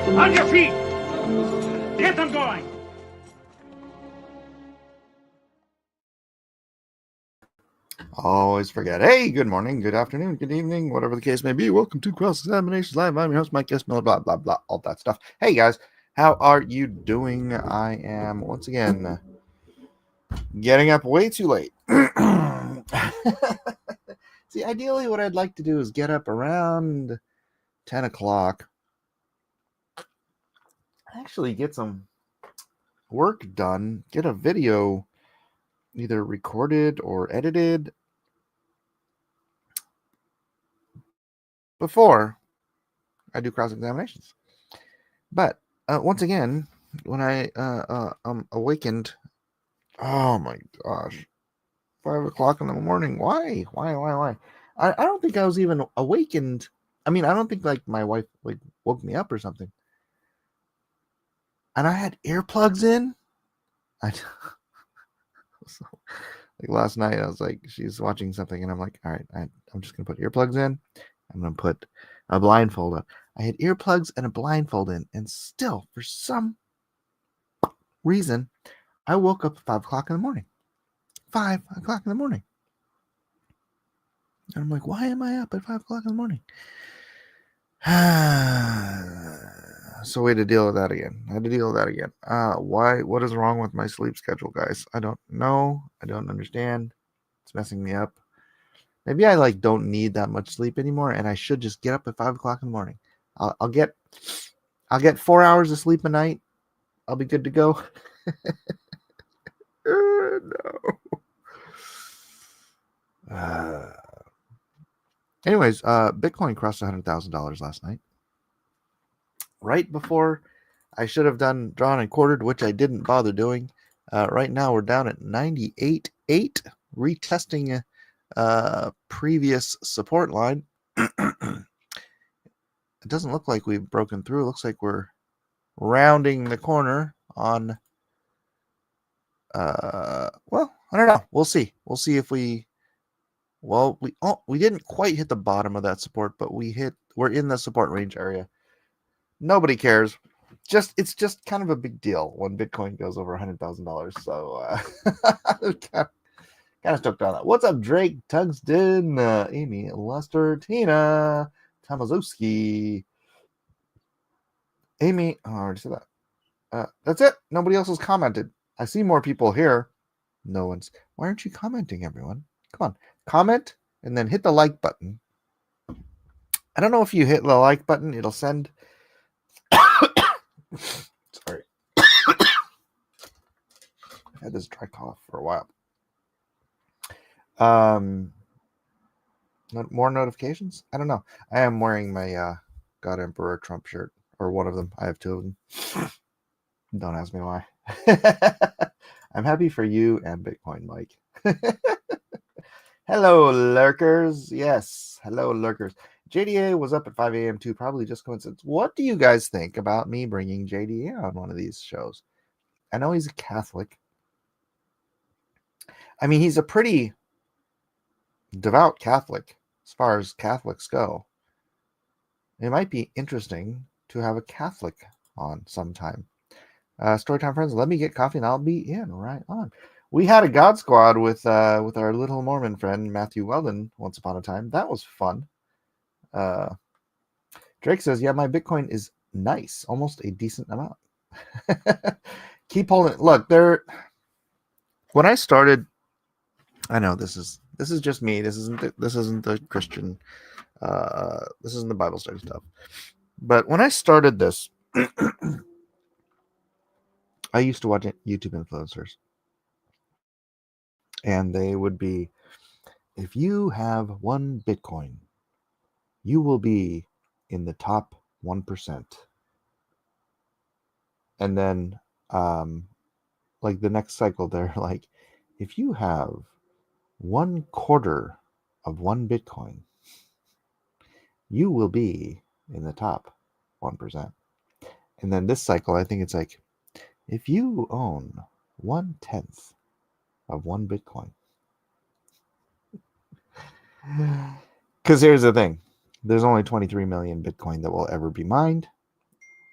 On your feet! Get them going! Always forget. Hey, good morning, good afternoon, good evening, whatever the case may be. Welcome to Cross Examinations Live. I'm your host, Mike S. Miller, blah, blah, blah, all that stuff. Hey, guys, how are you doing? I am, once again, getting up way too late. See, ideally, what I'd like to do is get up around 10 o'clock. Actually get some work done, get a video either recorded or edited before I do cross-examinations. But once again, when I awakened, oh my gosh, 5 o'clock in the morning. Why? I don't think I was even awakened. I mean, I don't think like my wife like woke me up or something. And I had earplugs in. So, like last night, I was like, she's watching something, and I'm like, all right, I'm just gonna put earplugs in. I'm gonna put a blindfold on. I had earplugs and a blindfold in, and still, for some reason, I woke up at 5 o'clock in the morning. 5 o'clock in the morning. And I'm like, why am I up at 5 o'clock in the morning? So we had to deal with that again. Why? What is wrong with my sleep schedule, guys? I don't know. I don't understand. It's messing me up. Maybe I like don't need that much sleep anymore, and I should just get up at 5 o'clock in the morning. I'll get 4 hours of sleep a night. I'll be good to go. No. Anyways, Bitcoin crossed $100,000 last night. Right before I should have drawn and quartered, which I didn't bother doing. Right now we're down at 98.8, retesting previous support line. It doesn't look like we've broken through. It looks like we're rounding the corner on well, I don't know. We'll see if we didn't quite hit the bottom of that support, but we're in the support range area. Nobody cares. It's just kind of a big deal when Bitcoin goes over $100,000. So kind of stoked on that. What's up, Drake, Tungsten, Amy, Lester, Tina, Tomaszowski, Amy? Oh, I already said that. That's it. Nobody else has commented. I see more people here. No one's. Why aren't you commenting, everyone? Come on, comment and then hit the like button. I don't know if you hit the like button, it'll send. Sorry. I've had this dry cough for a while. More notifications? I don't know. I am wearing my God Emperor Trump shirt, or one of them. I have two of them. Don't ask me why. I'm happy for you and Bitcoin, Mike. Hello, lurkers. Yes, hello, lurkers. JDA was up at 5 a.m. too, probably just coincidence. What do you guys think about me bringing JDA on one of these shows? I know he's a Catholic. I mean, he's a pretty devout Catholic as far as Catholics go. It might be interesting to have a Catholic on sometime. Storytime friends, let me get coffee and I'll be in right on. We had a God Squad with our little Mormon friend Matthew Weldon once upon a time. That was fun. Drake says, yeah, my Bitcoin is nice, almost a decent amount. Keep holding. Look, when I started, I know this is just me. This isn't the Christian. This isn't the Bible study stuff. But when I started this, I used to watch YouTube influencers, and they would be, if you have one Bitcoin, you will be in the top 1%. And then, like the next cycle, they're like, if you have 1/4 of one Bitcoin, you will be in the top 1%. And then this cycle, I think it's like, if you own 1/10 of one Bitcoin. Because here's the thing. There's only 23 million Bitcoin that will ever be mined.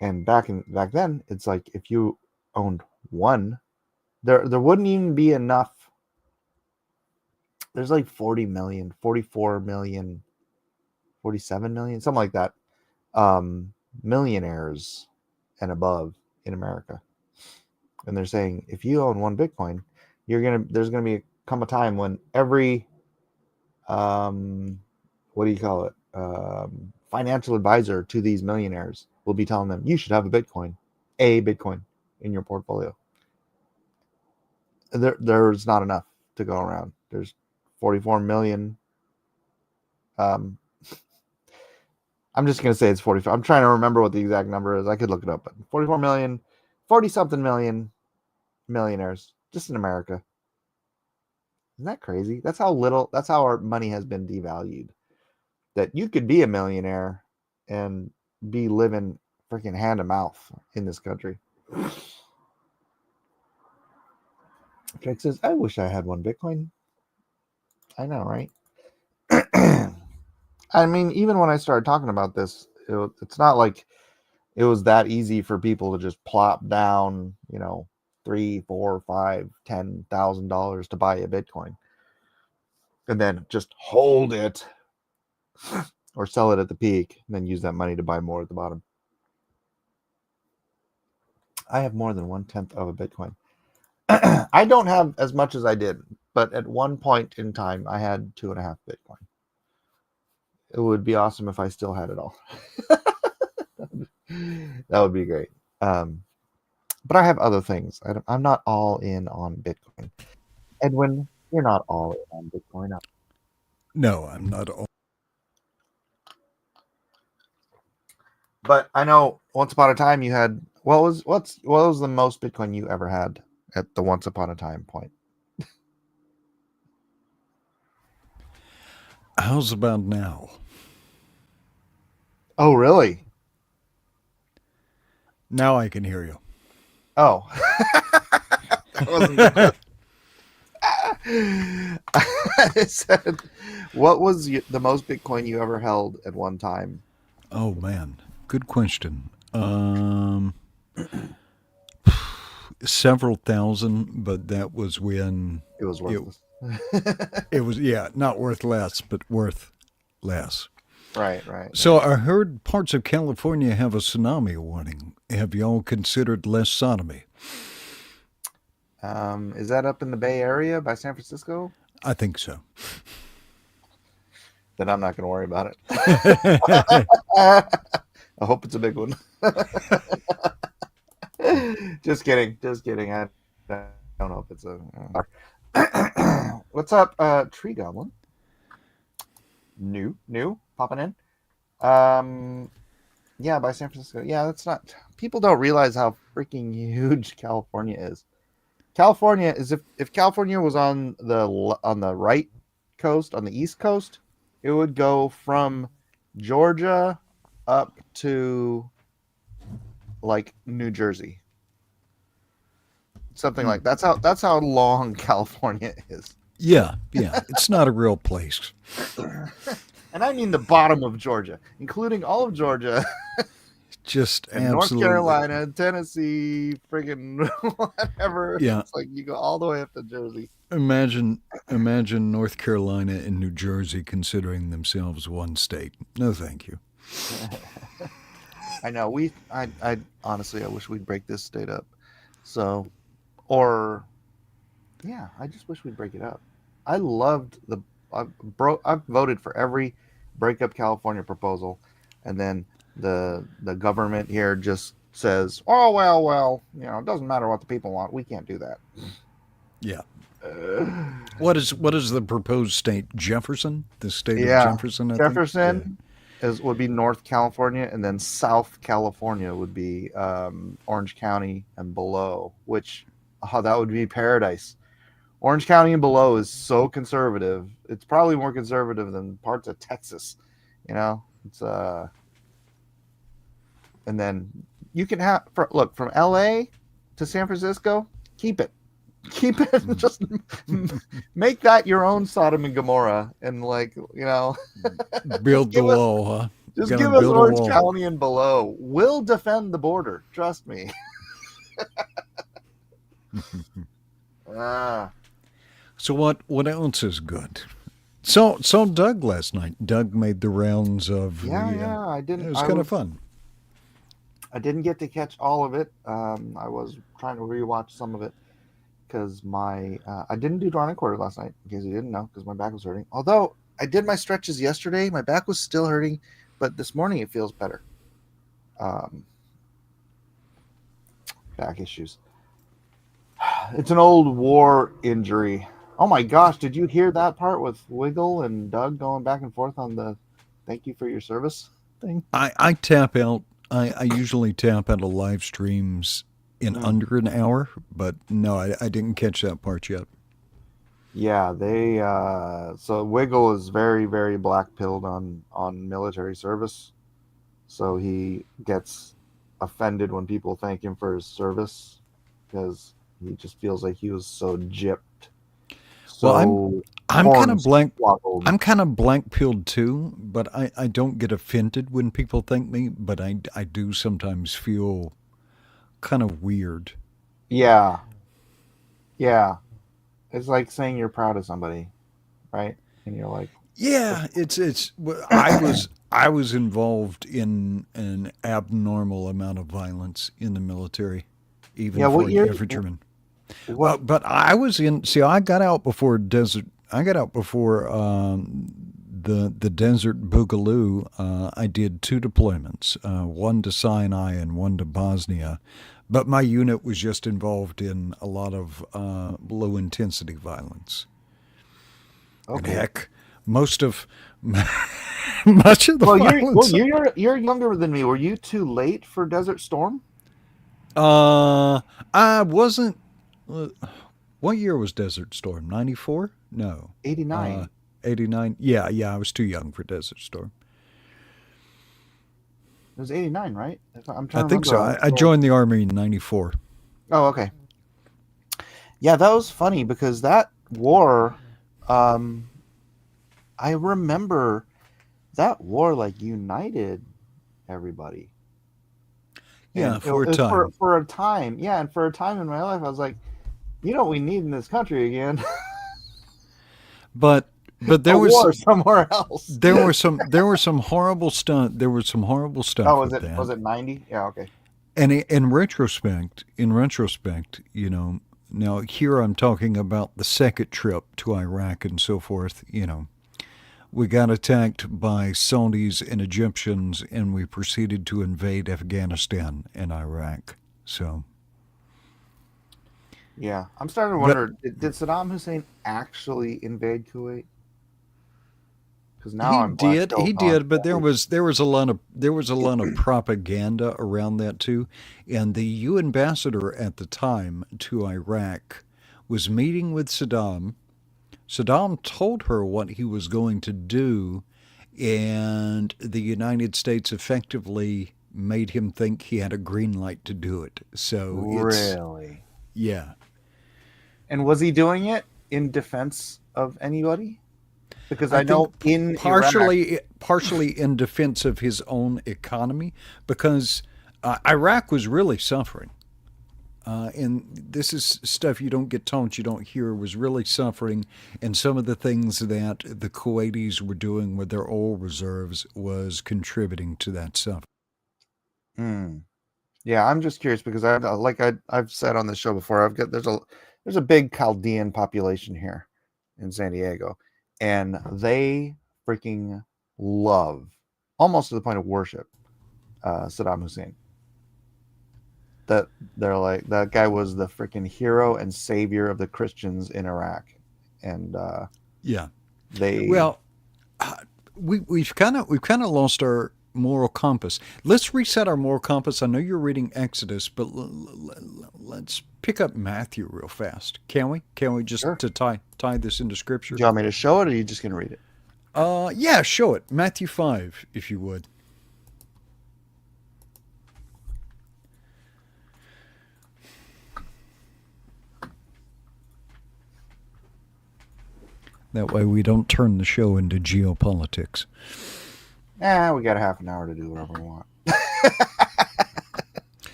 And back then, it's like if you owned one, there wouldn't even be enough. There's like 40 million, 44 million, 47 million, something like that, millionaires and above in America. And they're saying if you own one Bitcoin, there's gonna come a time when every what do you call it? Financial advisor to these millionaires will be telling them you should have a Bitcoin in your portfolio. There's not enough to go around. There's 44 million. I'm just going to say it's 45. I'm trying to remember what the exact number is. I could look it up, but 44 million, 40 something million millionaires just in America. Isn't that crazy? That's how our money has been devalued. That you could be a millionaire and be living freaking hand to mouth in this country. Jake says, I wish I had one Bitcoin. I know, right? I mean, even when I started talking about this, it's not like it was that easy for people to just plop down, $3, $4, $5, $10,000 to buy a Bitcoin and then just hold it or sell it at the peak and then use that money to buy more at the bottom. I have more than 1/10 of a Bitcoin. I don't have as much as I did, but at one point in time, I had 2.5 Bitcoin. It would be awesome if I still had it all. That would be great. But I have other things. I'm not all in on Bitcoin. Edwin, you're not all in on Bitcoin. No, I'm not all. But I know once upon a time you had what was the most Bitcoin you ever had at the once upon a time point? How's about now? Oh, really? Now I can hear you. Oh. That wasn't the I said, what was the most Bitcoin you ever held at one time? Oh man, good question. Several thousand, but that was when It was worthless. it was not worth less, but worth less. Right. So I heard parts of California have a tsunami warning. Have y'all considered less sodomy? Is that up in the Bay Area by San Francisco? I think so. Then I'm not going to worry about it. I hope it's a big one. Just kidding. I don't know if it's a. What's up, Tree Goblin? New, popping in. Yeah, by San Francisco. Yeah, that's not. People don't realize how freaking huge California is. California is if California was on the right coast, on the East Coast, it would go from Georgia up to like New Jersey. Something like that's how long California is. Yeah. It's not a real place. And I mean the bottom of Georgia, including all of Georgia. Just and absolutely. North Carolina, Tennessee, friggin' whatever. Yeah. It's like you go all the way up to Jersey. Imagine North Carolina and New Jersey considering themselves one state. No, thank you. I know. I honestly, I wish we'd break this state up. So, or, yeah, I just wish we'd break it up. I loved I've voted for every break up California proposal, and then the government here just says, oh well, it doesn't matter what the people want. We can't do that. Yeah. What is the proposed state? Jefferson? The state of Jefferson? Jefferson would be North California, and then South California would be Orange County and below, which that would be paradise. Orange County and below is so conservative. It's probably more conservative than parts of Texas. It's and then you can have from LA to San Francisco, keep it. Just make that your own Sodom and Gomorrah, and build the wall, huh? Just Gonna give us build a Orange wall. County and below. We'll defend the border. Trust me. Ah, So what else is good? So Doug last night. Doug made the rounds of yeah. I It didn't. was kind of fun. I didn't get to catch all of it. I was trying to rewatch some of it because I didn't do drawn and quarter last night. In case you didn't know, because my back was hurting. Although I did my stretches yesterday, my back was still hurting, but this morning it feels better. Back issues. It's an old war injury. Oh my gosh, did you hear that part with Wiggle and Doug going back and forth on the thank you for your service thing? I tap out. I usually tap out of live streams in under an hour, but no, I didn't catch that part yet. Yeah, they so Wiggle is very, very black pilled on military service. So he gets offended when people thank him for his service because he just feels like he was so gypped. Well, I'm kind of blank. hornswoggled. I'm kind of blank pilled too, but I don't get offended when people thank me, but I do sometimes feel kind of weird. Yeah. Yeah. It's like saying you're proud of somebody, right? And you're like, Yeah, it's I was involved in an abnormal amount of violence in the military, even yeah, for what an year? infantryman. What? But I was in. See, I got out before desert. I got out before the desert boogaloo. I did 2 deployments, one to Sinai and one to Bosnia. But my unit was just involved in a lot of low intensity violence. And Okay. heck, most of much of the violence. You're younger than me. Were you too late for Desert Storm? I wasn't. What year was Desert Storm? 94? No. 89. 89. Yeah, I was too young for Desert Storm. It was 89, right? I'm I trying to think remember. so. I joined the Army in 94. Oh, okay. Yeah, that was funny because that war, I remember that war like united everybody. Yeah, And for a it was time. for a time. Yeah, and for a time in my life, I was like, you know what we need in this country again? But there a was war somewhere else. there were some horrible stuff. There was some horrible stuff Oh, with that. was it 90? Yeah, okay. And in retrospect, you know, now here I'm talking about the second trip to Iraq and so forth. You know, we got attacked by Saudis and Egyptians, and we proceeded to invade Afghanistan and Iraq. So, Yeah, I'm starting to wonder: did Saddam Hussein actually invade Kuwait? Because now I'm he did, but there was a lot of propaganda around that too, and the U ambassador at the time to Iraq was meeting with Saddam. Saddam told her what he was going to do, and the United States effectively made him think he had a green light to do it. So really, yeah. And was he doing it in defense of anybody? Because I know think in Iraq, partially in defense of his own economy, because Iraq was really suffering. And this is stuff you don't get told, you don't hear, was really suffering. And some of the things that the Kuwaitis were doing with their oil reserves was contributing to that suffering. Yeah, I'm just curious because I've said on the show before, there's a big Chaldean population here in San Diego, and they freaking love, almost to the point of worship, Saddam Hussein. That they're like, that guy was the freaking hero and savior of the Christians in Iraq, and Yeah. they We've kind of lost our moral compass. Let's reset our moral compass. I know you're reading Exodus, but let's pick up Matthew real fast. Can we? Can we just Sure. to tie this into Scripture? Do you want me to show it, or are you just gonna read it? Yeah, show it. Matthew 5, if you would. That way we don't turn the show into geopolitics. We got a half an hour to do whatever we want.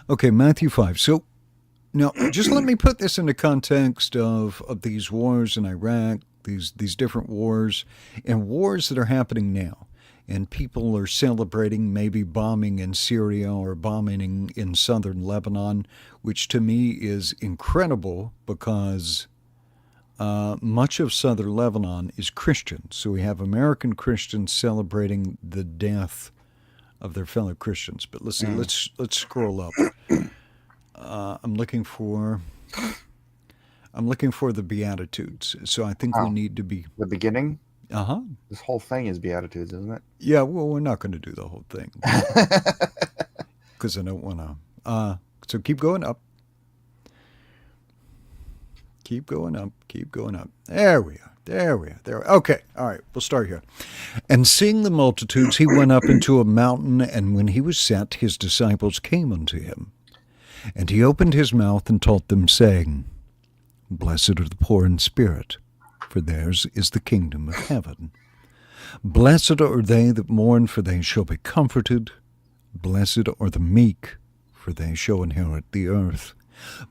Okay, Matthew 5. So now, just let me put this into context of these wars in Iraq, these different wars, and wars that are happening now. And people are celebrating maybe bombing in Syria or bombing in southern Lebanon, which to me is incredible because much of southern Lebanon is Christian. So we have American Christians celebrating the death of their fellow Christians. But let's see, let's scroll up. I'm looking for the Beatitudes. So I think we need to be the beginning. Uh-huh. This whole thing is Beatitudes, isn't it? Yeah, well, we're not going to do the whole thing because I don't want to. So keep going up. Keep going up. Keep going up. There we are. There we are. There. Okay. All right. We'll start here. And seeing the multitudes, he went up into a mountain, and when he was set, his disciples came unto him. And he opened his mouth and taught them, saying, Blessed are the poor in spirit, for theirs is the kingdom of heaven. Blessed are they that mourn, for they shall be comforted. Blessed are the meek, for they shall inherit the earth.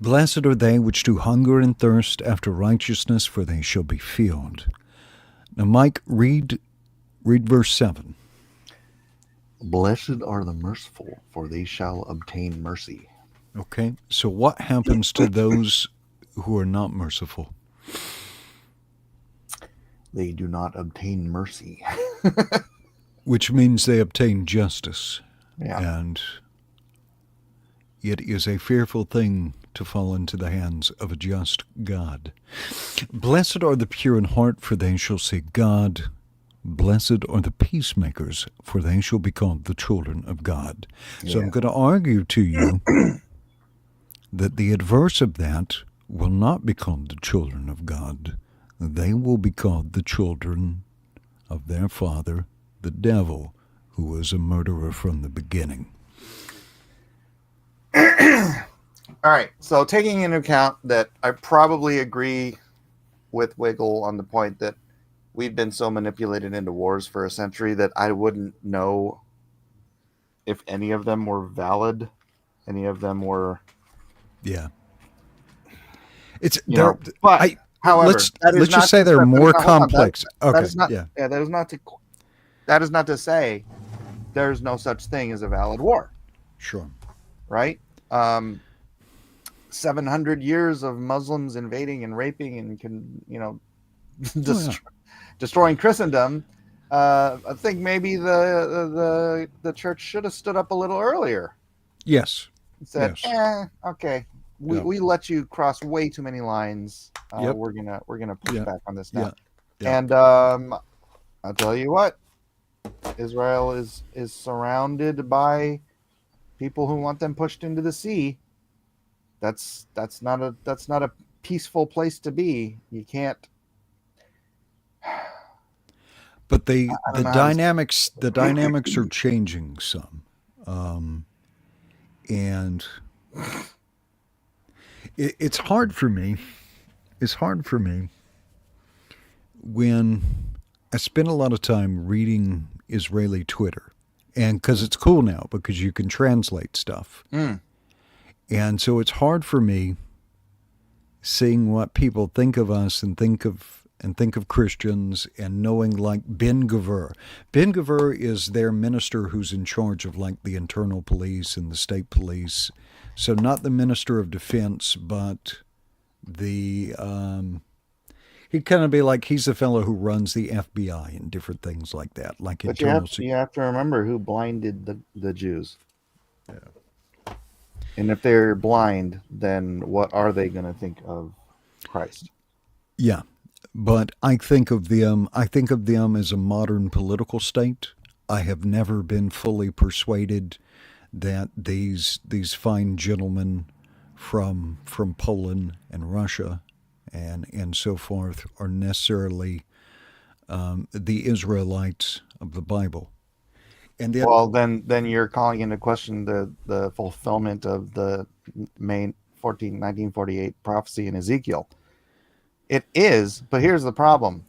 Blessed are they which do hunger and thirst after righteousness, for they shall be filled. Now, Mike, read verse 7. Blessed are the merciful, for they shall obtain mercy. Okay, so what happens to those who are not merciful? They do not obtain mercy. Which means they obtain justice. Yeah. And it is a fearful thing to fall into the hands of a just God. Blessed are the pure in heart, for they shall see God. Blessed are the peacemakers, for they shall be called the children of God. So I'm going to argue to you that the adverse of that will not be called the children of God. They will be called the children of their father, the devil, who was a murderer from the beginning. All right. So taking into account that I probably agree with Wiggle on the point that we've been so manipulated into wars for a century that I wouldn't know if any of them were valid. Any of them were. Yeah. It's there, but however, let's just say they're more complex. Okay. That is not, that is not to say there's no such thing as a valid war. Sure. Right? 700 years of Muslims invading and raping and destroying Christendom. I think maybe the church should have stood up a little earlier. Yes. Said, okay. We let you cross way too many lines. We're gonna push back on this now. And I'll tell you what, Israel is surrounded by people who want them pushed into the sea. That's not a peaceful place to be. You can't. But the dynamics are changing some, and it's hard for me. It's hard for me when I spend a lot of time reading Israeli Twitter, and because it's cool now because you can translate stuff. And so it's hard for me seeing what people think of us and think of Christians and knowing like Ben Gvir. Ben Gvir is their minister who's in charge of like the internal police and the state police. So not the minister of defense, but the he'd kind of be like he's the fellow who runs the FBI and different things like that. Like but you have to remember who blinded the Jews. Yeah. And if they're blind, then what are they going to think of Christ? Yeah, but I think of them as a modern political state. I have never been fully persuaded that these fine gentlemen from Poland and Russia and so forth are necessarily the Israelites of the Bible. And then you're calling into question the fulfillment of the main 1948 prophecy in Ezekiel. It is, but here's the problem.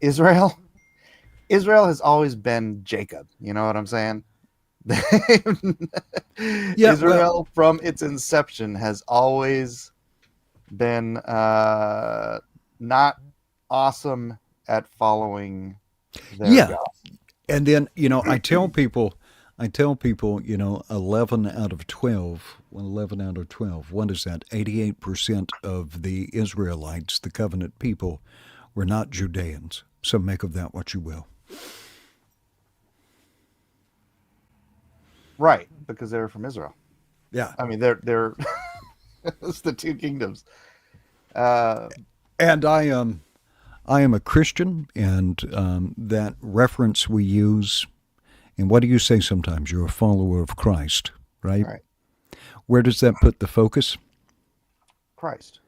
Israel Israel has always been Jacob. You know what I'm saying? Yeah, well, Israel, from its inception, has always been not awesome at following their yeah. God. And then, I tell people, 11 out of 12, well, 11 out of 12, what is that? 88% of the Israelites, the covenant people, were not Judeans. So make of that what you will. Right, because they're from Israel. Yeah. I mean, they're it's the two kingdoms. Uh, And I am a Christian, and that reference we use, and what do you say sometimes? You're a follower of Christ, right? right, Where does that put the focus? Christ.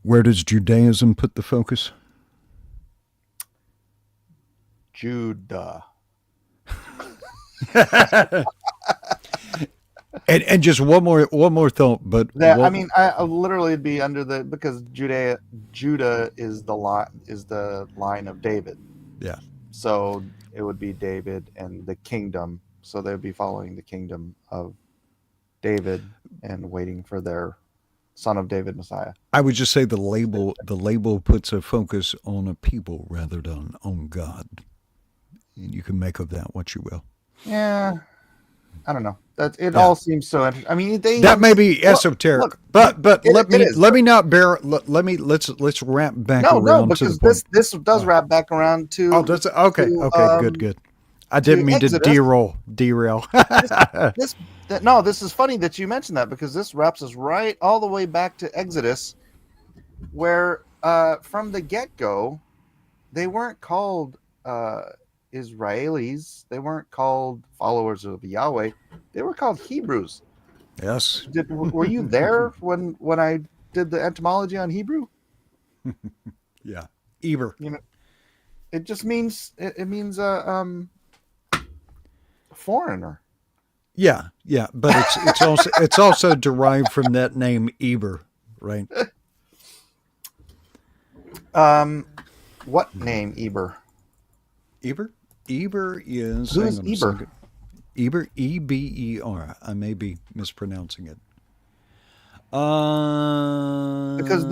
Where does Judaism put the focus? Judah. And just one more thought, but I mean, I literally it'd be under the because Judah is the line of David. Yeah. So it would be David and the kingdom. So they would be following the kingdom of David and waiting for their son of David Messiah. I would just say the label puts a focus on a people rather than on God. And you can make of that what you will. Yeah, I don't know. All seems so interesting. I mean, that may be esoteric, look, but let me let's wrap back around because to the point. this does wrap back around to. Oh, does it? Okay, good. I didn't mean Exodus. to derail. This is funny that you mentioned that because this wraps us right all the way back to Exodus, where from the get-go, they weren't called Israelis. They weren't called followers of Yahweh. They were called Hebrews. Yes. Were you there when I did the etymology on Hebrew? Yeah, Eber. It just means it means foreigner. Yeah, but it's also derived from that name Eber, right? What name Eber? Eber? Eber is who is Eber? Eber, Eber. I may be mispronouncing it. Because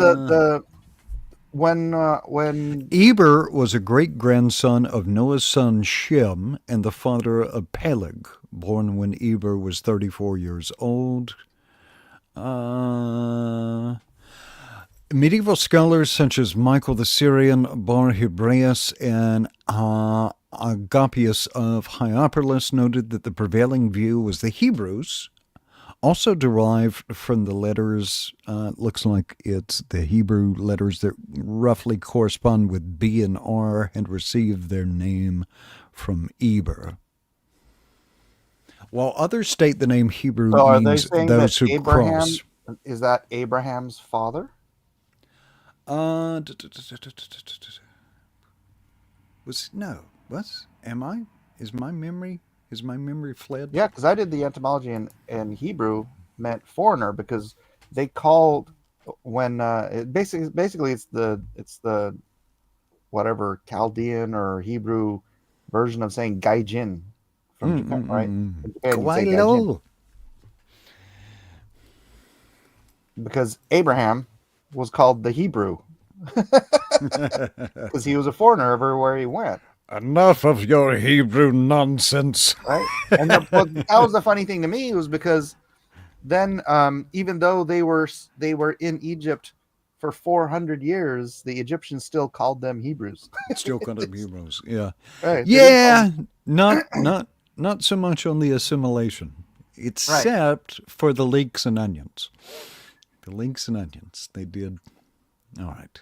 when Eber was a great grandson of Noah's son Shem and the father of Peleg, born when Eber was 34 years old. Medieval scholars such as Michael the Syrian, Bar Hebraeus, and Agapius of Hierapolis noted that the prevailing view was the Hebrews, also derived from the letters, looks like it's the Hebrew letters that roughly correspond with B and R, had received their name from Eber. While others state the name Hebrew means those who Abraham, cross. Is that Abraham's father? Am I? Is my memory fled? Yeah, because I did the etymology in Hebrew meant foreigner because they called when basically it's the whatever Chaldean or Hebrew version of saying gaijin from Japan, right? Gaijin. Because Abraham was called the Hebrew because he was a foreigner everywhere he went. Enough of your Hebrew nonsense. Right. And that was the funny thing to me was because then even though they were in Egypt for 400 years, the Egyptians still called them Hebrews. Still called them Hebrews. Yeah. Right. Yeah. Not so much on the assimilation, except for the leeks and onions. The leeks and onions. They did. All right.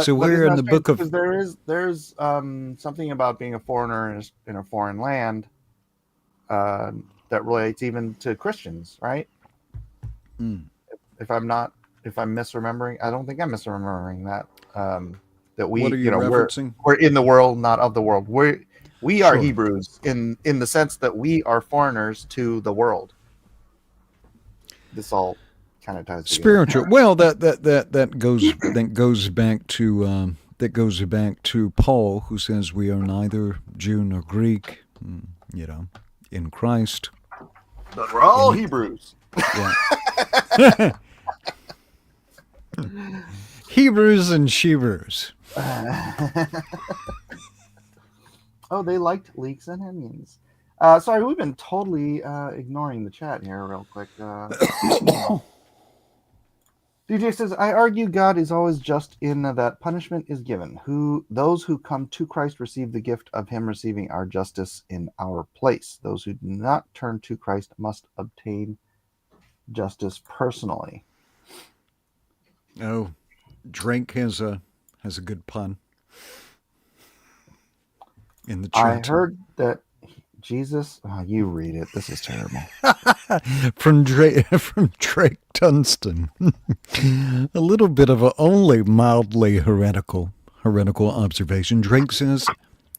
So we're in the book of. There's something about being a foreigner in a foreign land that relates even to Christians, right? If I'm misremembering, I don't think I'm misremembering that. That we, what are you referencing? We're in the world, not of the world. We are Hebrews in the sense that we are foreigners to the world. This all kind of ties together. Spiritual. Well, that goes back to that goes back to Paul, who says we are neither Jew nor Greek, in Christ. But we're all Hebrews. Yeah. Hebrews and Shebrews. Oh, they liked leeks and onions. Sorry, we've been totally ignoring the chat here real quick. DJ says, I argue God is always just in that punishment is given. Those who come to Christ receive the gift of him receiving our justice in our place. Those who do not turn to Christ must obtain justice personally. Oh, Drake has a good pun in the chat. I heard that Jesus. Oh, you read it. This is terrible. from Drake Dunstan. A little bit of a only mildly heretical observation. Drake says,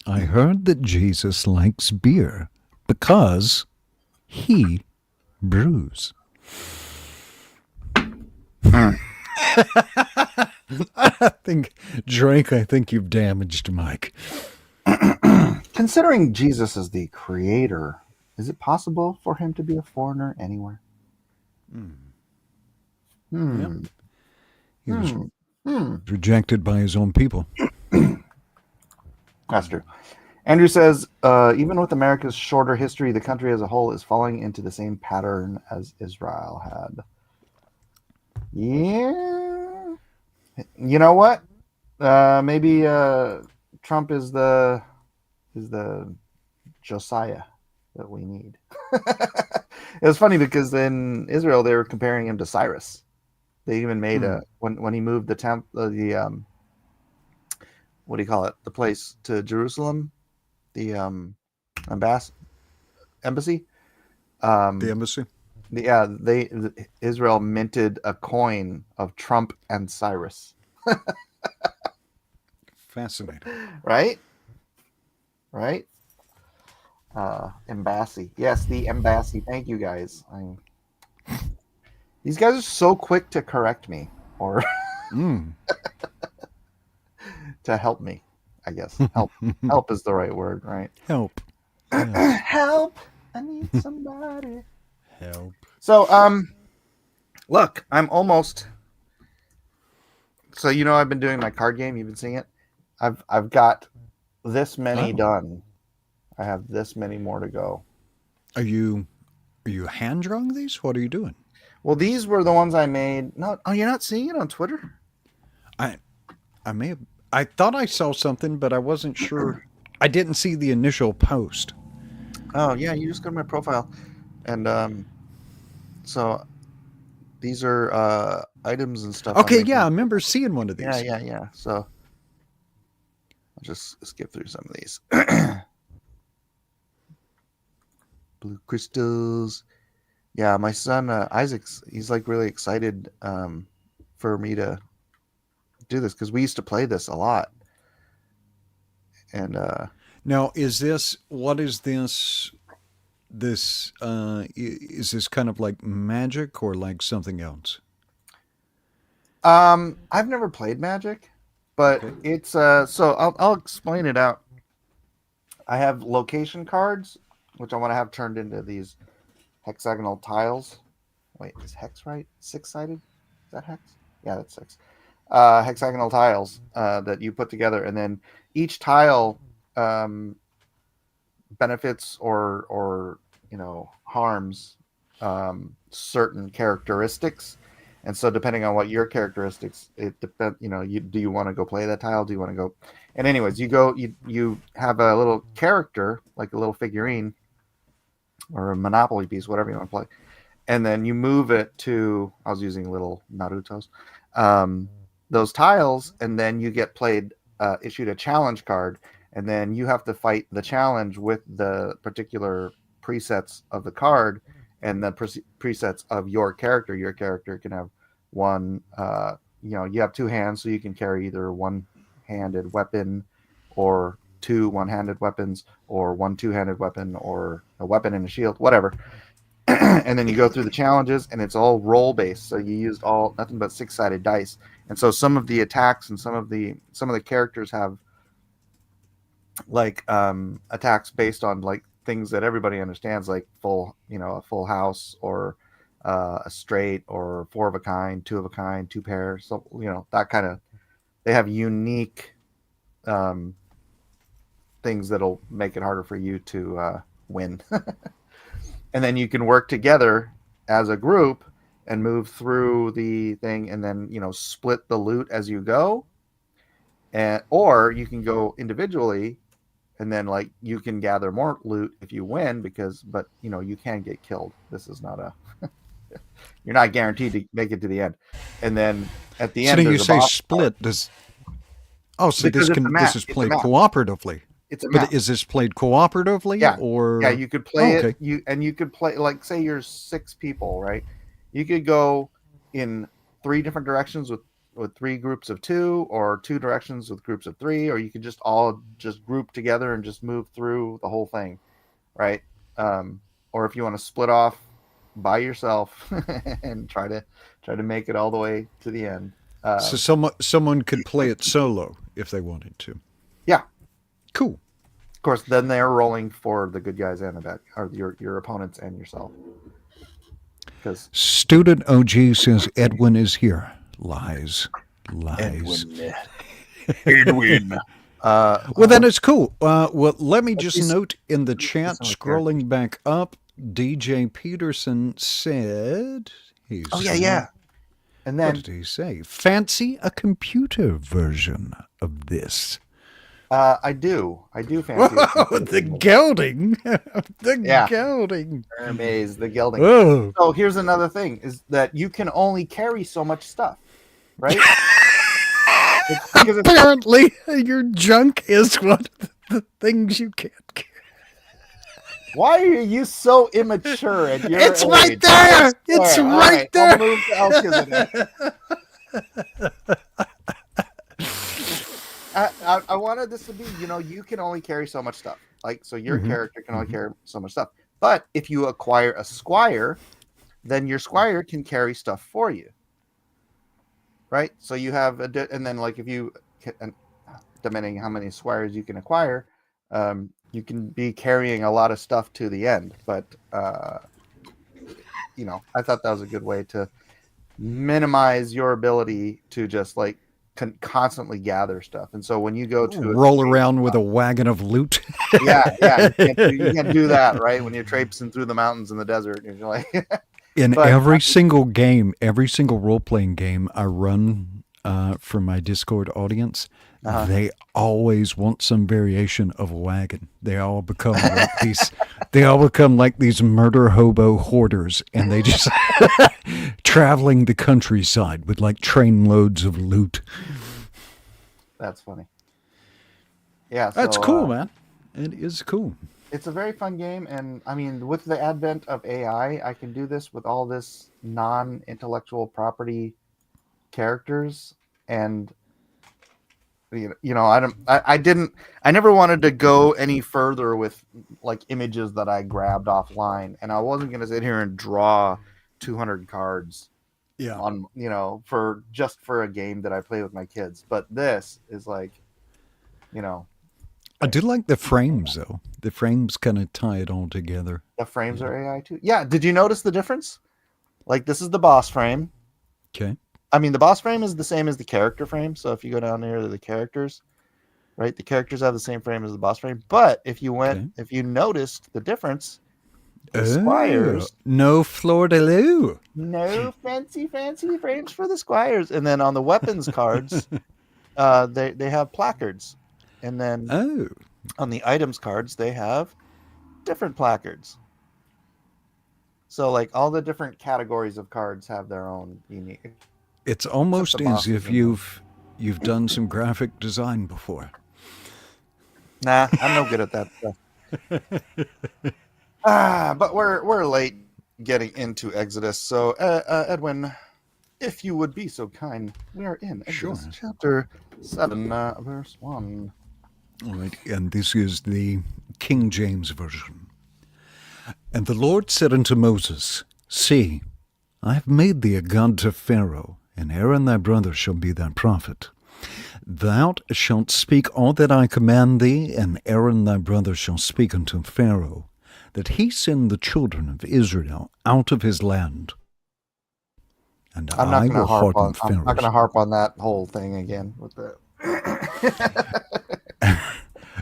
I heard that Jesus likes beer because he brews. I think you've damaged Mike. Considering Jesus is the creator, is it possible for him to be a foreigner anywhere? Yep. He was rejected by his own people. That's true. Andrew says, even with America's shorter history, the country as a whole is falling into the same pattern as Israel had. Yeah. You know what? Maybe Trump is the Josiah that we need. It was funny because in Israel they were comparing him to Cyrus. They even made when he moved the what do you call it? The place to Jerusalem, the embassy. The embassy. Israel minted a coin of Trump and Cyrus. Fascinating. Right? Embassy. Yes, the embassy. Thank you guys. These guys are so quick to correct me or to help me, I guess. Help is the right word, right? Help. Yes. Help. I need somebody. Help. So, look, I'm almost. So I've been doing my card game. You've been seeing it. I've got this many done. I have this many more to go. Are you hand drawing these? What are you doing? Well, these were the ones I made. No, you're not seeing it on Twitter? I may have. I thought I saw something, but I wasn't sure. I didn't see the initial post. Oh yeah, you just go to my profile, and so these are items and stuff. Okay, yeah, I remember seeing one of these. Yeah. So I'll just skip through some of these. Blue crystals. Yeah, my son Isaac's. He's like really excited for me to do this because we used to play this a lot. And now, is this? What is this? This is this kind of like Magic or like something else? I've never played Magic, but it's so I'll explain it out. I have location cards, which I want to have turned into these hexagonal tiles. Wait, is hex right? 6-sided? Is that hex? Yeah, that's 6. Hexagonal tiles that you put together, and then each tile benefits or harms certain characteristics. And so depending on what your characteristics, it depends, do you want to go play that tile? Do you want to go? And anyways, you have a little character, like a little figurine or a Monopoly piece, whatever you want to play. And then you move it to, I was using little Naruto's, those tiles. And then you get issued a challenge card. And then you have to fight the challenge with the particular presets of the card and the presets of your character. Your character can have one, you have 2 hands, so you can carry either one-handed weapon or 2 one-handed weapons or 1 two-handed weapon or a weapon and a shield, whatever. And then you go through the challenges, and it's all roll-based. So you used nothing but 6-sided dice. And so some of the attacks and some of the characters have like attacks based on like things that everybody understands, like a full house, or a straight, or 4 of a kind, 2 of a kind, 2 pairs. So that kind of, they have unique things that'll make it harder for you to win. And then you can work together as a group and move through the thing, and then split the loot as you go, or you can go individually, and then like you can gather more loot if you win, but you can get killed. This is not a you're not guaranteed to make it to the end. And then at the end, so you say split fight. does Oh, so Because this is played cooperatively. It's a map. But is this played cooperatively? Yeah. Or Yeah, you could play okay. you could play, like, say you're 6 people, right? You could go in 3 different directions with 3 groups of 2, or 2 directions with groups of 3, or you could just all group together and just move through the whole thing, right? Or if you want to split off by yourself and try to make it all the way to the end. So someone could play it solo if they wanted to. Yeah. Cool. Of course, then they're rolling for the good guys and the bad, or your opponents and yourself. Because Student OG says Edwin is here. Lies. Edwin. Well, then it's cool. Well, let me just note in the chat, scrolling back up, DJ Peterson said he's. Oh yeah. And then what did he say? Fancy a computer version of this. I do fancy the gelding. Gelding. Hermes, the gelding. Oh. So here's another thing, is that you can only carry so much stuff, right? Apparently, your junk is one of the things you can't carry. Why are you so immature at your It's age? right there. It's right there. I'll move to Elkizadek. I wanted this to be, you can only carry so much stuff. Like, so your character can only carry so much stuff. But if you acquire a squire, then your squire can carry stuff for you. Right? So you have and then like if you, depending how many squires you can acquire, you can be carrying a lot of stuff to the end. But, I thought that was a good way to minimize your ability to just like constantly gather stuff. And so when you go to roll around with a wagon of loot. yeah, you can't do that, right? When you're traipsing through the mountains in the desert, you're like every single game, every single role-playing game I run for my Discord audience, they always want some variation of a wagon. They all become like these. They all become like these murder hobo hoarders, and they just traveling the countryside with like train loads of loot. That's funny. Yeah, that's cool, man. It is cool. It's a very fun game, and I mean, with the advent of AI, I can do this with all this non-intellectual property characters, and I never wanted to go any further with like images that I grabbed offline, and I wasn't going to sit here and draw 200 cards on for a game that I play with my kids. But this is like, I do like the frames though. The frames kind of tie it all together. The frames are AI too. Yeah. Did you notice the difference? Like, this is the boss frame. Okay. I mean, the boss frame is the same as the character frame. So if you go down there to the characters, right, the characters have the same frame as the boss frame. But if you noticed the difference, the squires, no fleur-de-lis, no fancy frames for the squires. And then on the weapons cards, they have placards, and then on the items cards they have different placards. So like all the different categories of cards have their own unique. It's almost as if you've done some graphic design before. Nah, I'm no good at that stuff. But we're late getting into Exodus. So Edwin, if you would be so kind, we are in Exodus chapter 7, verse 1. All right, and this is the King James Version. And the Lord said unto Moses, See, I have made thee a god to Pharaoh, and Aaron thy brother shall be thy prophet. Thou shalt speak all that I command thee, and Aaron thy brother shall speak unto Pharaoh, that he send the children of Israel out of his land. And I'm not I going to will harp harden on. I'm not going to Pharaoh's harp on that whole thing again with the.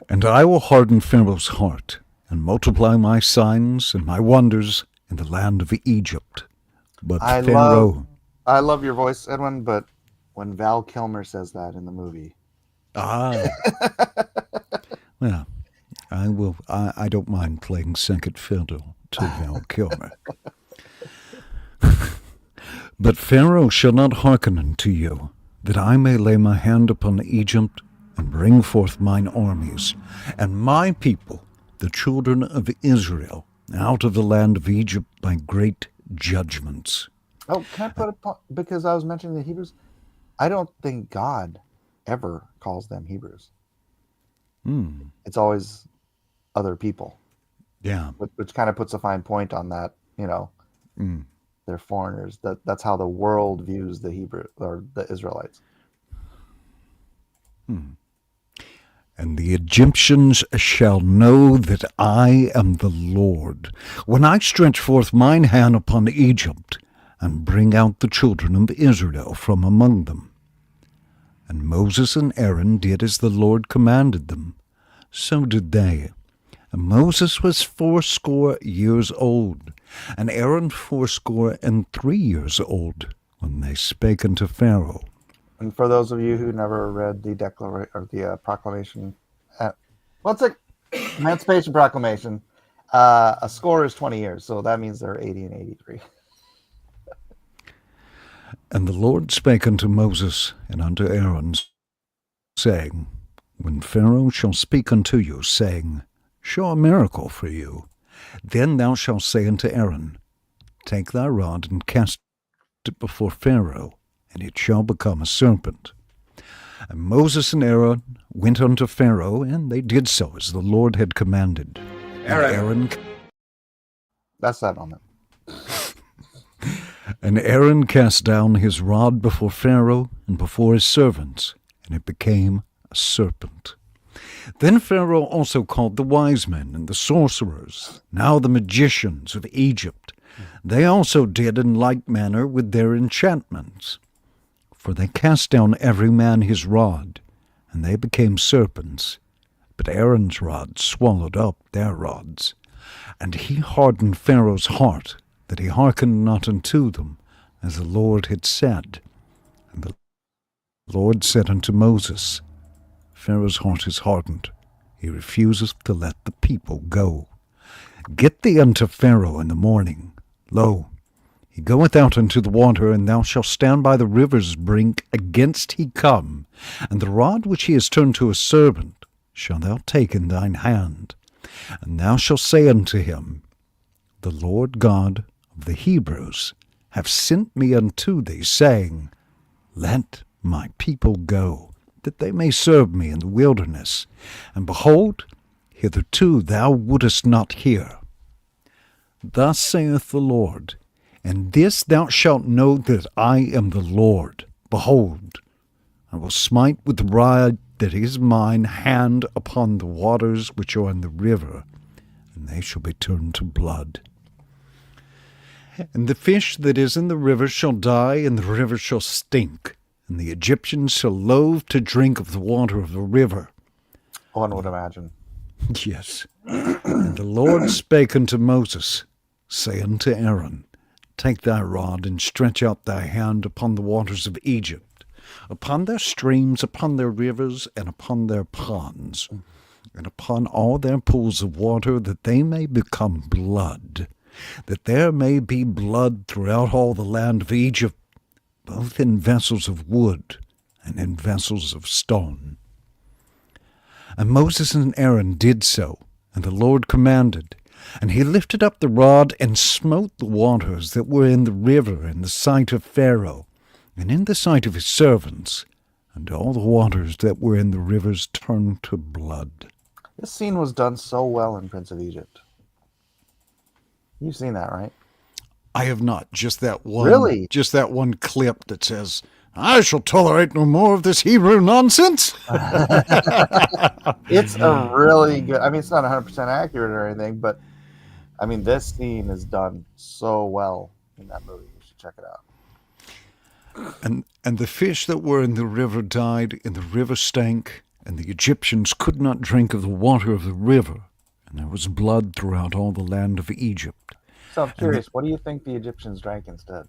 and I will harden Pharaoh's heart, and multiply my signs and my wonders in the land of Egypt. But Pharaoh, I love your voice, Edwin, but when Val Kilmer says that in the movie, well, I don't mind playing second fiddle to Val Kilmer. But Pharaoh shall not hearken unto you, that I may lay my hand upon Egypt, and bring forth mine armies, and my people, the children of Israel, out of the land of Egypt by great judgments. oh, can I put a because I was mentioning the Hebrews? I don't think God ever calls them Hebrews. It's always other people. Yeah. Which kind of puts a fine point on that, they're foreigners. That's how the world views the Hebrew or the Israelites. And the Egyptians shall know that I am the Lord, when I stretch forth mine hand upon Egypt, and bring out the children of Israel from among them. And Moses and Aaron did as the Lord commanded them. So did they. And Moses was 80 years old, and Aaron 83 years old, when they spake unto Pharaoh. And for those of you who never read the Declaration or the Proclamation, Emancipation Proclamation, a score is 20 years, so that means they're 80 and 83. And the Lord spake unto Moses and unto Aaron, saying, When Pharaoh shall speak unto you, saying, Show a miracle for you, then thou shalt say unto Aaron, Take thy rod and cast it before Pharaoh, and it shall become a serpent. And Moses and Aaron went unto Pharaoh, and they did so as the Lord had commanded. That's that moment. And Aaron cast down his rod before Pharaoh and before his servants, and it became a serpent. Then Pharaoh also called the wise men and the sorcerers, now the magicians of Egypt. They also did in like manner with their enchantments. For they cast down every man his rod, and they became serpents. But Aaron's rod swallowed up their rods. And he hardened Pharaoh's heart, that he hearkened not unto them, as the Lord had said. And the Lord said unto Moses, Pharaoh's heart is hardened. He refuseth to let the people go. Get thee unto Pharaoh in the morning. Lo, he goeth out into the water, and thou shalt stand by the river's brink against he come. And the rod which he has turned to a serpent shalt thou take in thine hand. And thou shalt say unto him, The Lord God of the Hebrews have sent me unto thee, saying, Let my people go, that they may serve me in the wilderness. And behold, hitherto thou wouldest not hear. Thus saith the Lord, And this thou shalt know that I am the Lord. Behold, I will smite with the rod that is mine hand upon the waters which are in the river, and they shall be turned to blood. And the fish that is in the river shall die, and the river shall stink, and the Egyptians shall loathe to drink of the water of the river. One would imagine. Yes. And the Lord spake unto Moses, saying to Aaron, Take thy rod, and stretch out thy hand upon the waters of Egypt, upon their streams, upon their rivers, and upon their ponds, and upon all their pools of water, that they may become blood, that there may be blood throughout all the land of Egypt, both in vessels of wood and in vessels of stone. And Moses and Aaron did so, and the Lord commanded. And he lifted up the rod and smote the waters that were in the river in the sight of Pharaoh, and in the sight of his servants, and all the waters that were in the rivers turned to blood. This scene was done so well in Prince of Egypt. You've seen that, right? I have not. Just that one. Really? Just that one clip that says, "I shall tolerate no more of this Hebrew nonsense." It's a really good. I mean, it's not 100% accurate or anything, but I mean, this scene is done so well in that movie. You should check it out. And the fish that were in the river died, and the river stank, and the Egyptians could not drink of the water of the river, and there was blood throughout all the land of Egypt. So I'm curious, what do you think the Egyptians drank instead?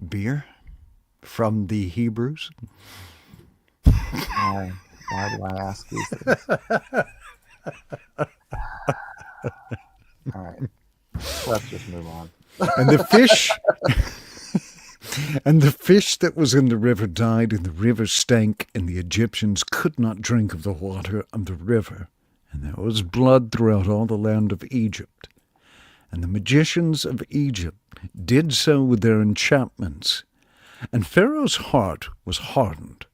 Beer from the Hebrews. Why do I ask these things? All right, let's just move on. And the fish, and the fish that was in the river died, and the river stank, and the Egyptians could not drink of the water of the river, and there was blood throughout all the land of Egypt. And the magicians of Egypt did so with their enchantments, and Pharaoh's heart was hardened,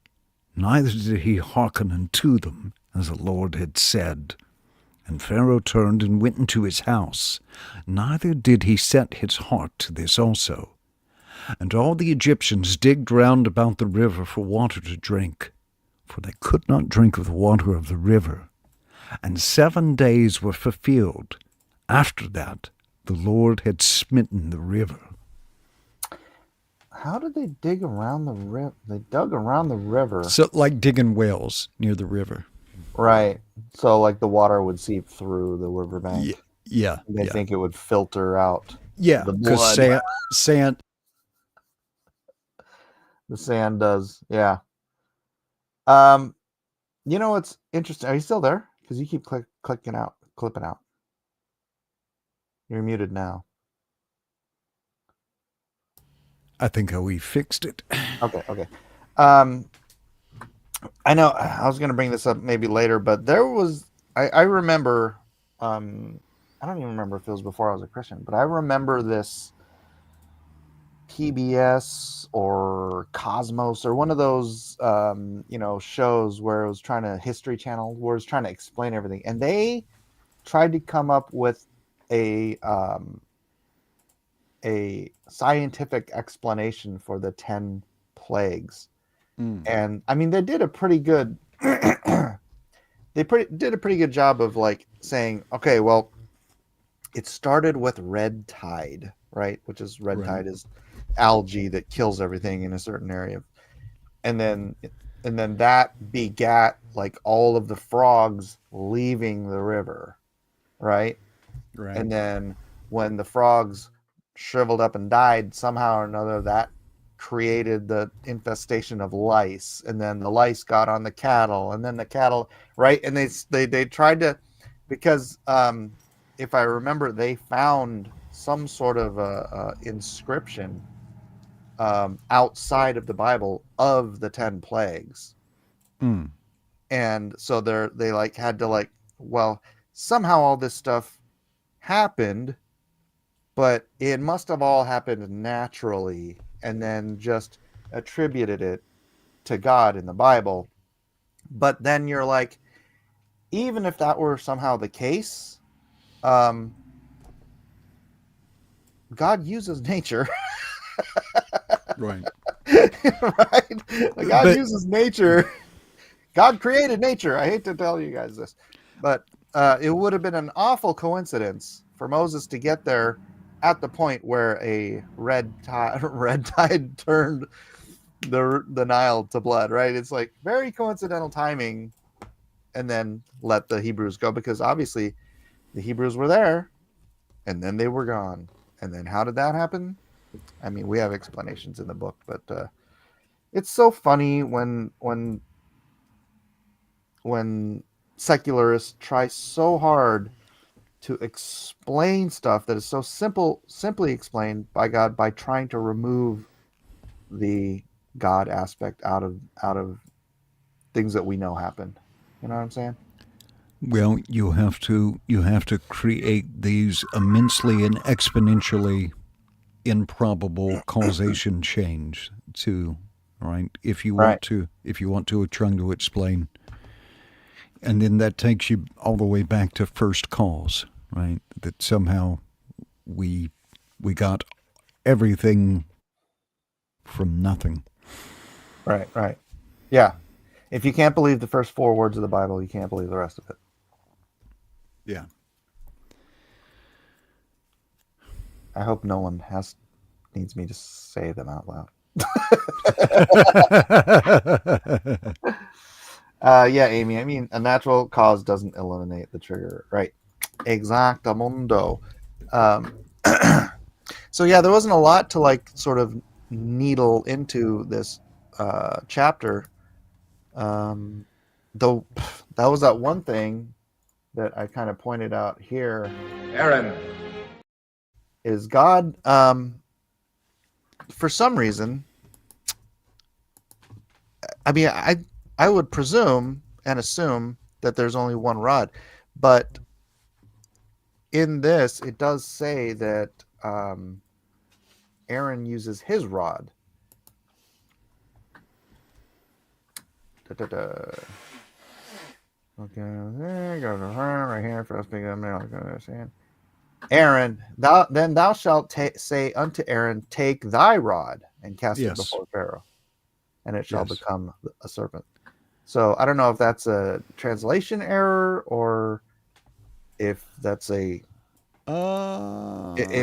neither did he hearken unto them, as the Lord had said. And Pharaoh turned and went into his house, neither did he set his heart to this also. And all the Egyptians digged round about the river for water to drink, for they could not drink of the water of the river. And 7 days were fulfilled. After that, the Lord had smitten the river. How did they dig around the river? They dug around the river. So, like digging wells near the river. Right. So, like, the water would seep through the riverbank. Yeah. They think it would filter out. Yeah, the because blood. sand. The sand does. Yeah. You know what's interesting? Are you still there? Because you keep clipping out. You're muted now. I think we fixed it. Okay. I know I was going to bring this up maybe later, but there was, I remember, I don't even remember if it was before I was a Christian, but I remember this PBS or Cosmos or one of those, shows where it was History Channel, where it was trying to explain everything. And they tried to come up with a scientific explanation for the 10 plagues. And I mean, they did a pretty good did a pretty good job of like saying, okay, well, it started with red tide, right? Which is red tide is algae that kills everything in a certain area. And then that begat like all of the frogs leaving the river, right? Right. And then when the frogs shriveled up and died, somehow or another, that created the infestation of lice, and then the lice got on the cattle, and then the cattle, right? And they tried to, because if I remember, they found some sort of a inscription outside of the Bible of the 10 plagues. And so they like had to like, well, somehow all this stuff happened, but it must have all happened naturally, and then just attributed it to God in the Bible. But then you're like, even if that were somehow the case, God uses nature. Right. Right? God uses nature. God created nature. I hate to tell you guys this, but it would have been an awful coincidence for Moses to get there at the point where a red tide turned the Nile to blood, right? It's like very coincidental timing, and then let the Hebrews go, because obviously the Hebrews were there and then they were gone. And then how did that happen? I mean, we have explanations in the book, but it's so funny when secularists try so hard to explain stuff that is so simply explained by God, by trying to remove the God aspect out of things that we know happened. You know what I'm saying? Well, you have to create these immensely and exponentially improbable causation chains too, right? If you want to try to explain. And then that takes you all the way back to first cause, right? That somehow we We got everything from nothing. Right, right. Yeah. If you can't believe the first 4 words of the Bible, you can't believe the rest of it. Yeah. I hope no one needs me to say them out loud. Yeah, Amy. I mean, a natural cause doesn't eliminate the trigger, right? Exactamundo. So yeah, there wasn't a lot to like sort of needle into this chapter. Though that was that one thing that I kind of pointed out here. Aaron. Is God, for some reason, I mean, I would presume and assume that there's only one rod, but in this, it does say that Aaron uses his rod. Okay, there goes right here. First big understand. Aaron, thou shalt say unto Aaron, take thy rod and cast it before Pharaoh, and it shall become a serpent. So I don't know if that's a translation error or if that's if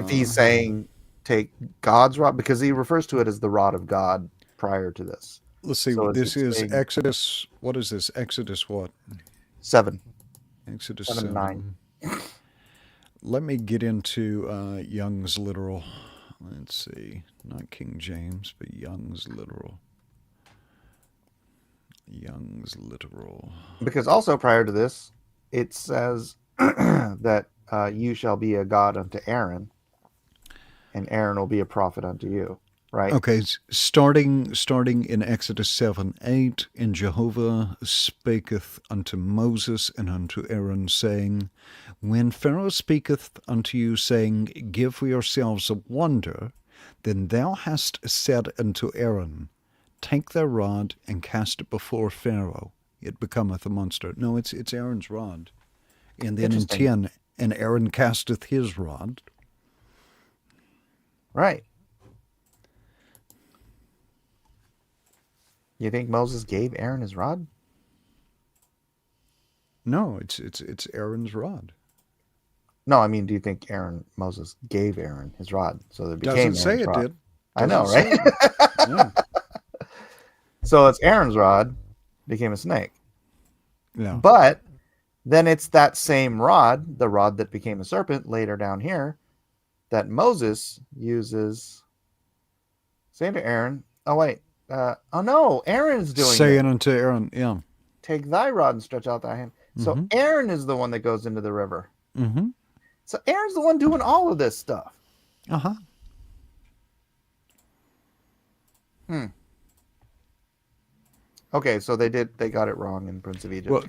he's saying take God's rod, because he refers to it as the rod of God prior to this. Let's see. So this is Exodus. What is this? Exodus what? 7. Exodus 7:9. Let me get into Young's literal. Let's see. Not King James, but Young's literal. Young's literal. Because also prior to this, it says that you shall be a god unto Aaron, and Aaron will be a prophet unto you. Right. Okay, starting in Exodus 7:8, and Jehovah spaketh unto Moses and unto Aaron, saying, when Pharaoh speaketh unto you, saying, give for yourselves a wonder, then thou hast said unto Aaron, take thy rod and cast it before Pharaoh, it becometh a monster. No, it's Aaron's rod. And then in 10, and Aaron casteth his rod. Right. You think Moses gave Aaron his rod? No, it's Aaron's rod. No, I mean, do you think Moses gave Aaron his rod so that it became Doesn't say it rod? did. I know, right? Yeah. So it's Aaron's rod became a snake. Yeah. But then it's that same rod, the rod that became a serpent later down here, that Moses uses, saying to Aaron, oh wait, oh no, Aaron's doing it. Saying unto Aaron, yeah. Take thy rod and stretch out thy hand. So Aaron is the one that goes into the river. Mm-hmm. So Aaron's the one doing all of this stuff. Uh-huh. Okay, so they got it wrong in Prince of Egypt. Well,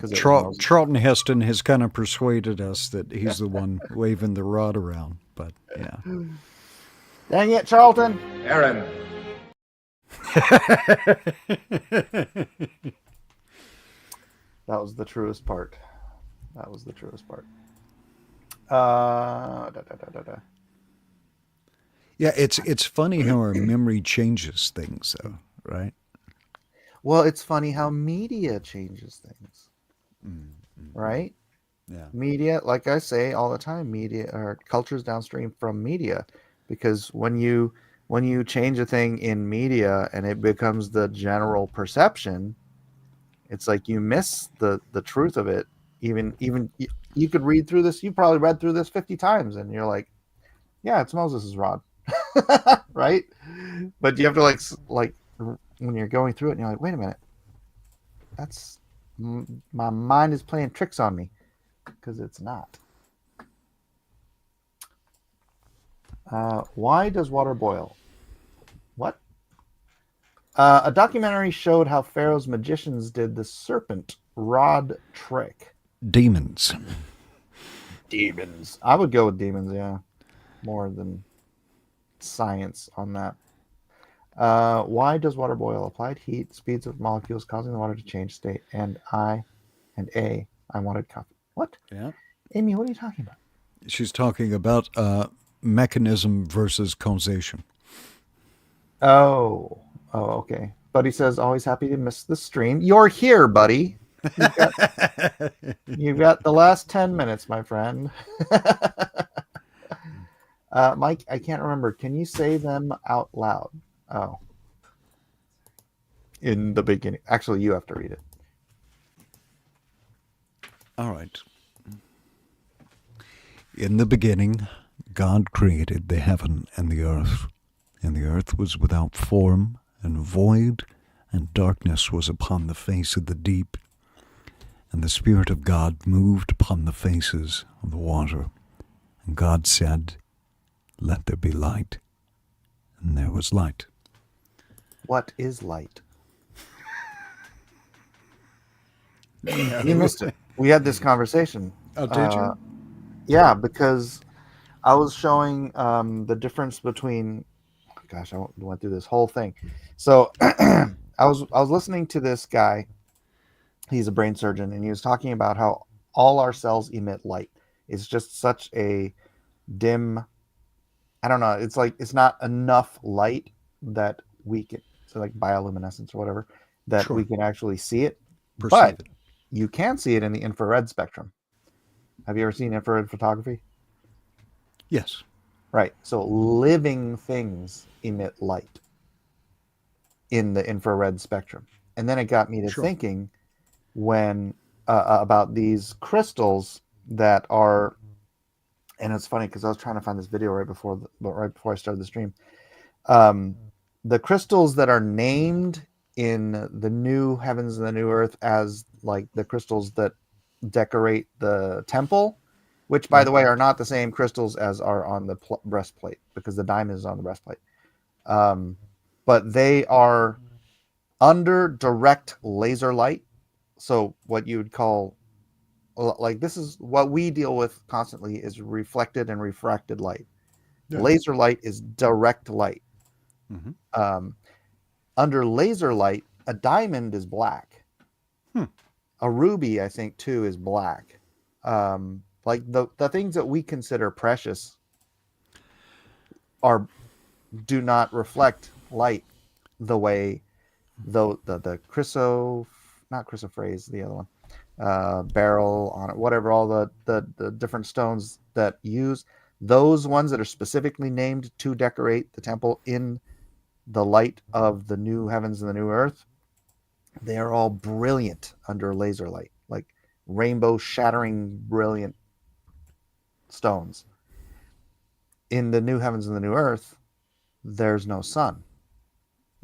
Charlton Heston has kind of persuaded us that he's the one waving the rod around, but yeah. Dang it, Charlton. Aaron. That was the truest part. Yeah, it's funny how our memory changes things, though, right? Well, it's funny how media changes things, right? Yeah. Media, like I say all the time, media or culture's downstream from media, because when you change a thing in media and it becomes the general perception, it's like you miss the truth of it. Even you could read through this. You probably read through this 50 times, and you're like, yeah, it's Moses's rod, right? But you have to like when you're going through it, and you're like, wait a minute, that's my mind is playing tricks on me, because it's not. Why does water boil? What? A documentary showed how Pharaoh's magicians did the serpent rod trick. Demons. I would go with demons, yeah. More than science on that. Why does water boil? Applied heat speeds of molecules causing the water to change state. And I wanted coffee. What? Yeah. Amy, what are you talking about? She's talking about mechanism versus causation. Oh, okay. Buddy says, always happy to miss the stream. You're here, buddy. You've got the last 10 minutes, my friend. Mike, I can't remember. Can you say them out loud? Oh. In the beginning. Actually, you have to read it. All right. In the beginning, God created the heaven and the earth was without form and void, and darkness was upon the face of the deep. And the Spirit of God moved upon the faces of the water. And God said, "Let there be light." And there was light. What is light? You missed it. We had this conversation. Oh, did you? Yeah, because I was showing the difference between. Gosh, I went through this whole thing. So I was listening to this guy. He's a brain surgeon, and he was talking about how all our cells emit light. It's just such a dim. I don't know. It's like it's not enough light that we can. So like bioluminescence or whatever that we can actually see it. Perceive it. You can see it in the infrared spectrum. Have you ever seen infrared photography? Yes. Right. So living things emit light in the infrared spectrum. And then it got me to thinking when about these crystals that are, and it's funny because I was trying to find this video right before I started the stream. The crystals that are named in the new heavens and the new earth as like the crystals that decorate the temple, which by the way are not the same crystals as are on the breastplate, because the diamond is on the breastplate. But they are under direct laser light. So what you would call, like, this is what we deal with constantly is reflected and refracted light. Yeah. Laser light is direct light. Mm-hmm. Under laser light, a diamond is black. A ruby, I think, too, is black. Like the things that we consider precious do not reflect light the way the not chrysoprase, the other one, beryl on it, whatever, all the different stones that use those ones that are specifically named to decorate the temple in the light of the new heavens and the new earth. They are all brilliant under laser light, like rainbow shattering brilliant stones. In the new heavens and the new earth, there's no sun.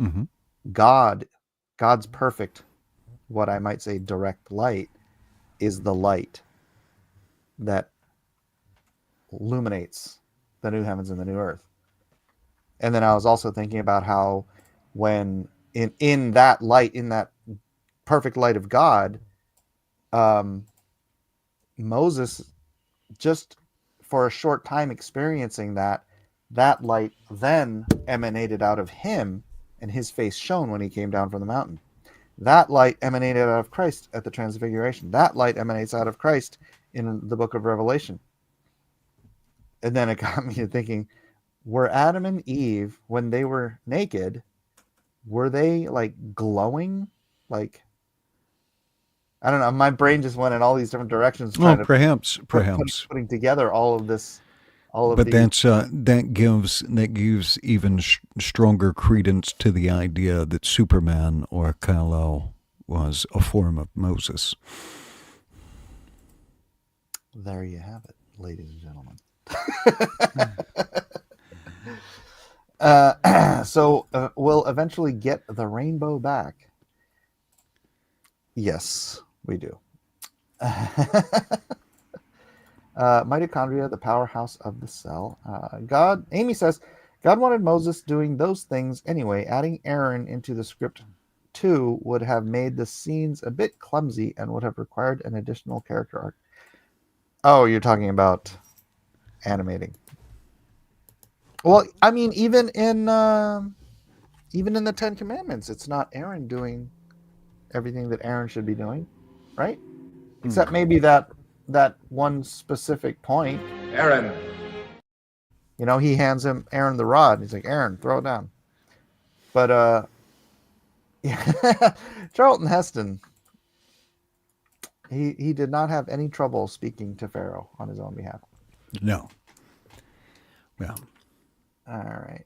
Mm-hmm. God's perfect, what I might say direct light, is the light that illuminates the new heavens and the new earth. And then I was also thinking about how when in that light, in that perfect light of God, Moses, just for a short time experiencing that light then emanated out of him, and his face shone when he came down from the mountain. That light emanated out of Christ at the Transfiguration. That light emanates out of Christ in the book of Revelation. And then it got me to thinking, were Adam and Eve, when they were naked, were they like glowing? Like, I don't know. My brain just went in all these different directions. Perhaps. Putting together all of this. But that gives even stronger credence to the idea that Superman or Kal-El was a form of Moses. There you have it, ladies and gentlemen. So we'll eventually get the rainbow back. Yes, we do. Mitochondria, the powerhouse of the cell. Amy says, God wanted Moses doing those things anyway. Adding Aaron into the script too would have made the scenes a bit clumsy and would have required an additional character arc. Oh, you're talking about animating. Well, I mean, even in the Ten Commandments, it's not Aaron doing everything that Aaron should be doing, right? Except maybe that one specific point. Aaron. You know, he hands him Aaron the rod. He's like, Aaron, throw it down. But yeah, Charlton Heston, he did not have any trouble speaking to Pharaoh on his own behalf. No. Well. All right.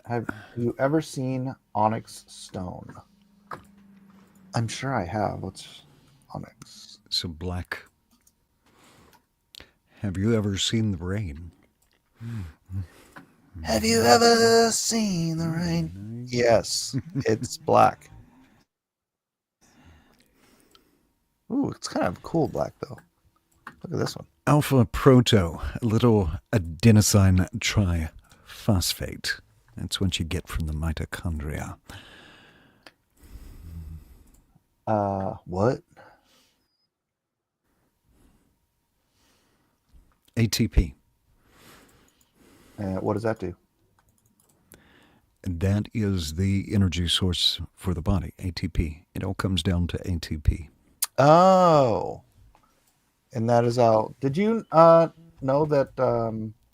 Have you ever seen onyx stone? I'm sure I have. What's onyx? So black. Have you ever seen the rain? Have you ever seen the rain? Yes, it's black. Ooh, it's kind of cool black, though. Look at this one. Alpha proto, a little adenosine triphosphate. That's what you get from the mitochondria. What? ATP. What does that do? That is the energy source for the body, ATP. It all comes down to ATP. Oh. And that is how... Did you know that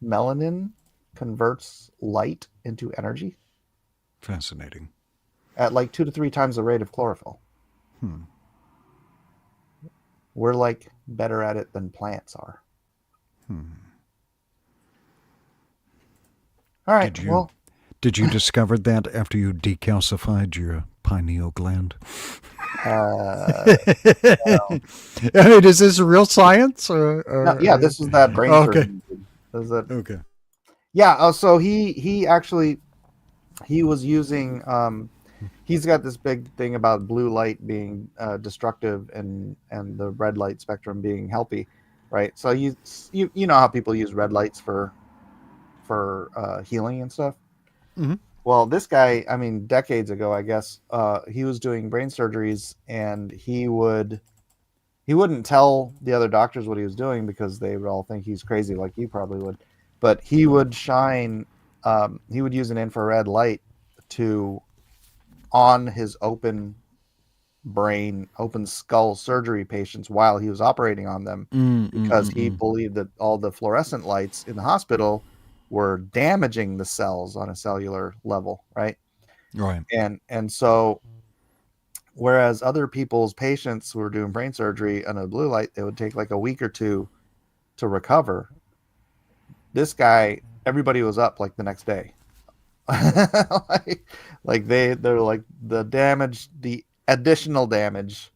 melanin converts light into energy? Fascinating. At like 2 to 3 times the rate of chlorophyll. We're like better at it than plants are. All right. Did you discover that after you decalcified your pineal gland? No. I mean, is this real science? No, yeah, this is that brain surgeon. This is it. Okay. Yeah. So he actually was using. He's got this big thing about blue light being destructive and the red light spectrum being healthy, right? So you know how people use red lights for healing and stuff. Mm-hmm. Well, this guy, I mean, decades ago, I guess, he was doing brain surgeries, and he wouldn't tell the other doctors what he was doing because they would all think he's crazy, like you probably would. But he would shine, he would use an infrared light on his open brain, open skull surgery patients while he was operating on them, because he believed that all the fluorescent lights in the hospital were damaging the cells on a cellular level, right? Right. And so, whereas other people's patients who were doing brain surgery under blue light, they would take like a week or two to recover. This guy, everybody was up like the next day. like they're like the additional damage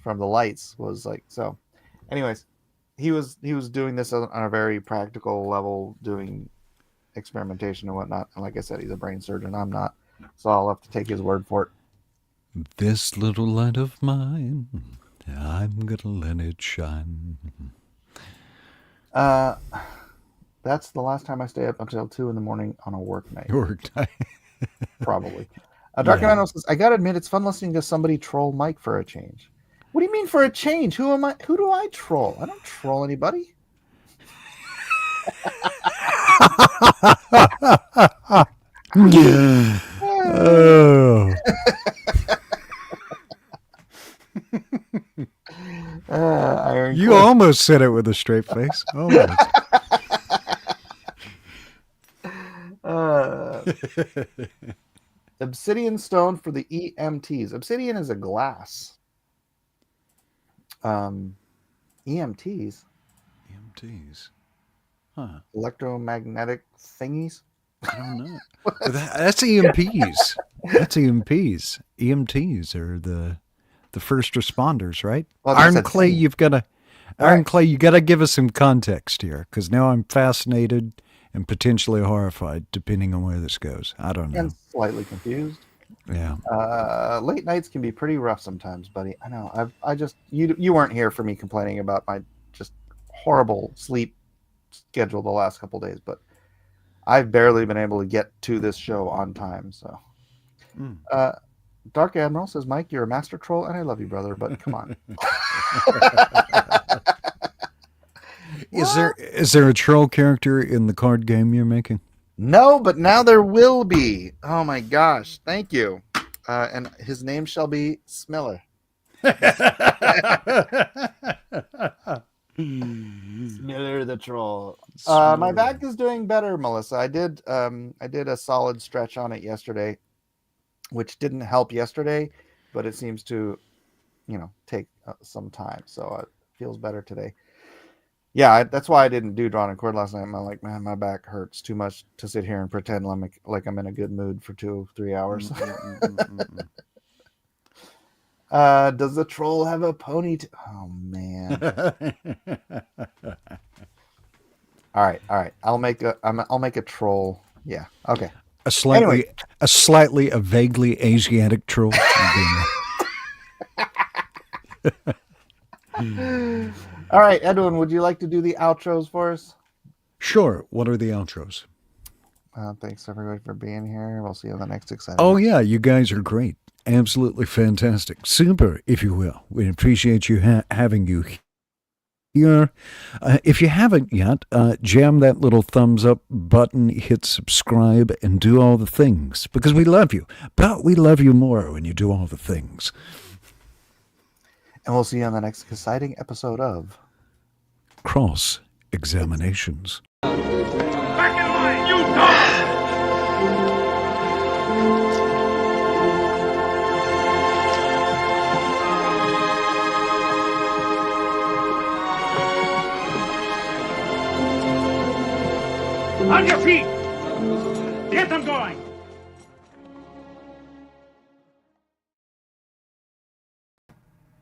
from the lights was like so. Anyways, he was doing this on a very practical level, doing experimentation and whatnot. And like I said, he's a brain surgeon. I'm not, so I'll have to take his word for it. This little light of mine, I'm gonna let it shine. That's the last time I stay up until 2 a.m. on a work night. Work night. Probably. Dark Emmanuel says, I gotta admit, it's fun listening to somebody troll Mike for a change. What do you mean for a change? Who am I? Who do I troll? I don't troll anybody. Oh. You almost said it with a straight face. Almost. Obsidian stone for the EMTs. Obsidian is a glass. EMTs. EMTs. Huh. Electromagnetic thingies. I don't know. That's EMPs. That's EMPs. EMTs are the first responders, right? Well, Iron Clay, you got to give us some context here, because now I'm fascinated and potentially horrified, depending on where this goes. I don't know. And slightly confused. Yeah. Late nights can be pretty rough sometimes, buddy. I know. I just you weren't here for me complaining about my just horrible sleep schedule the last couple days, but I've barely been able to get to this show on time. So, Dark Admiral says, Mike, you're a master troll, and I love you, brother, but come on. Is there a troll character in the card game you're making? No, but now there will be. Oh my gosh. Thank you. And his name shall be Smiller. Miller the troll. My back is doing better, Melissa. I did a solid stretch on it yesterday, which didn't help yesterday, but it seems to, take some time. So it feels better today. Yeah, that's why I didn't do drawn and cord last night. I'm like, man, my back hurts too much to sit here and pretend like I'm in a good mood for 2-3 hours. Does the troll have a ponytail? Oh man. All right. I'll make a troll. Yeah. Okay. A vaguely Asiatic troll. All right, Edwin, would you like to do the outros for us? Sure. What are the outros? Thanks everybody for being here. We'll see you on the next exciting. Oh yeah, you guys are great. Absolutely fantastic. Super, if you will. We appreciate you having you here. If you haven't yet, jam that little thumbs up button, hit subscribe, and do all the things. Because we love you. But we love you more when you do all the things. And we'll see you on the next exciting episode of Cross Examinations. Back in line, you dog! On your feet! Get them going!